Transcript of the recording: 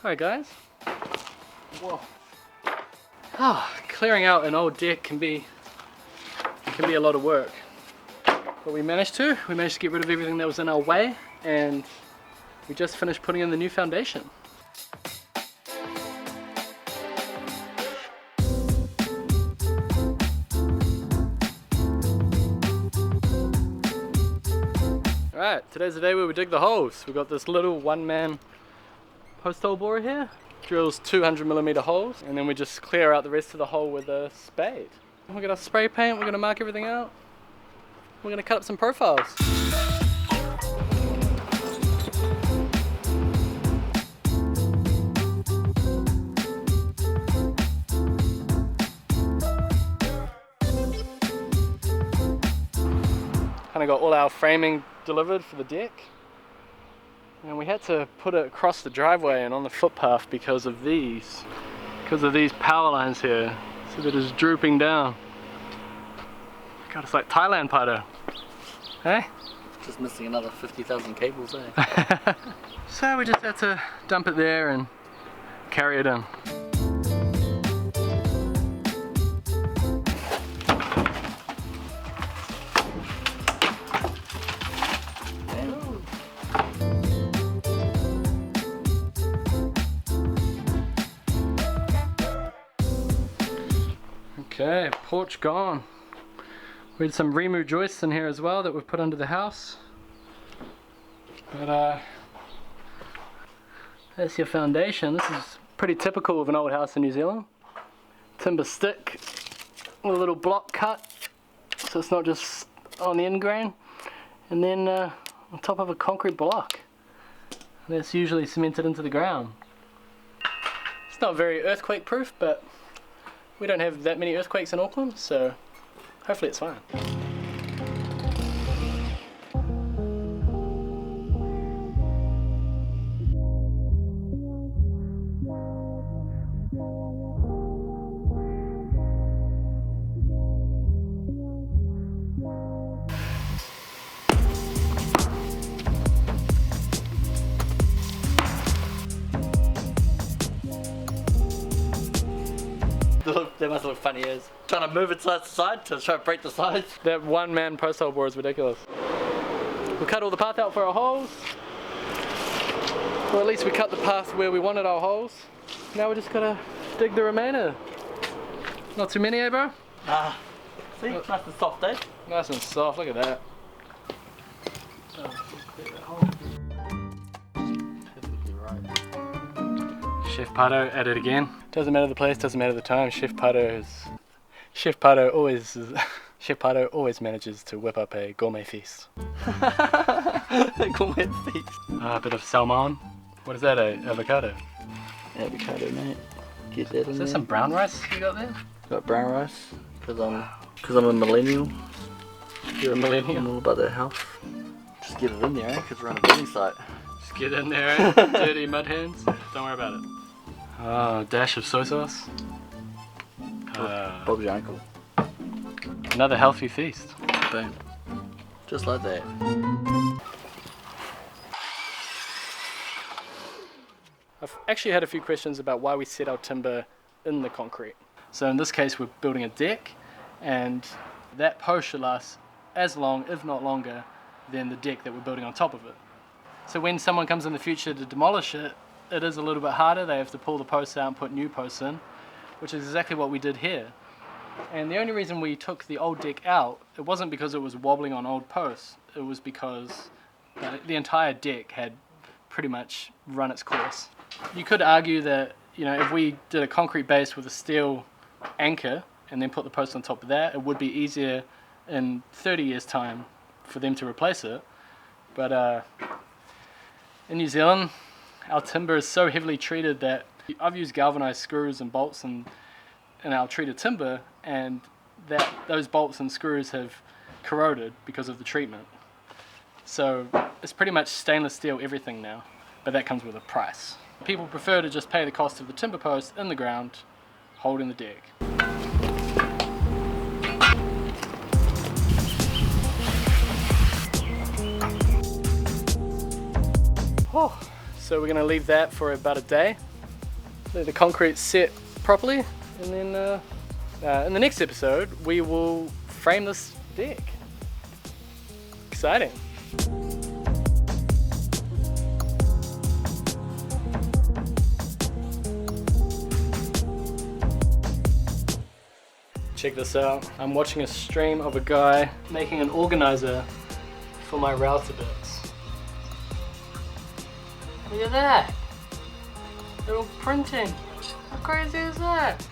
Alright guys. Whoa. Clearing out an old deck can be a lot of work. But we managed to get rid of everything that was in our way, and we just finished putting in the new foundation. Alright, today's the day where we dig the holes. We've got this little one-man post hole borer here. Drills 200mm holes, and then we just clear out the rest of the hole with a spade. We're gonna spray paint, we're gonna mark everything out. We're gonna cut up some profiles. Kinda got all our framing delivered for the deck. And we had to put it across the driveway and on the footpath because of these power lines here. So that it's drooping down. God, it's like Thailand pato. Hey? Just missing another 50,000 cables, eh? So we just had to dump it there and carry it in. Okay, porch gone. We had some Rimu joists in here as well that we've put under the house. But that's your foundation. This is pretty typical of an old house in New Zealand. Timber stick with a little block cut, so it's not just on the end grain. And then on top of a concrete block. And that's usually cemented into the ground. It's not very earthquake proof, but we don't have that many earthquakes in Auckland, so hopefully it's fine. They must look funny as trying to move it side to side to try to break the sides. That one-man post hole bore is ridiculous. We cut all the path out for our holes. Or at least we cut the path where we wanted our holes. Now we just gotta dig the remainder. Not too many, eh bro? See, nice and soft, eh? Nice and soft, look at that. Perfectly right. Chef Pato at it again. Doesn't matter the place, doesn't matter the time. Chef Pato always manages to whip up a gourmet feast. Gourmet feast. A bit of salmon. What is that? Avocado. Avocado, mate. Get that in there. Is there some brown rice you got there? Got brown rice because I'm a millennial. You're a millennial. I'm all about that health. Just get it in there, eh? Because we're on a building site. Just get in there, eh? Dirty mud hands. Don't worry about it. Oh, dash of soy sauce. Bob's your uncle. Another healthy feast. Boom. Just like that. I've actually had a few questions about why we set our timber in the concrete. So in this case, we're building a deck, and that post should last as long, if not longer, than the deck that we're building on top of it. So when someone comes in the future to demolish it, it is a little bit harder. They have to pull the posts out and put new posts in, which is exactly what we did here. And the only reason we took the old deck out, it wasn't because it was wobbling on old posts. It was because the entire deck had pretty much run its course. You could argue that, you know, if we did a concrete base with a steel anchor and then put the post on top of that, it would be easier in 30 years' time for them to replace it. But in New Zealand, our timber is so heavily treated that I've used galvanized screws and bolts in our treated timber, and those bolts and screws have corroded because of the treatment. So it's pretty much stainless steel everything now, but that comes with a price. People prefer to just pay the cost of the timber post in the ground, holding the deck. Oh, so we're going to leave that for about a day. let the concrete set properly, and then in the next episode we will frame this deck. Exciting. Check this out. I'm watching a stream of a guy making an organizer for my router bits. Look at that! They're all printing. How crazy is that?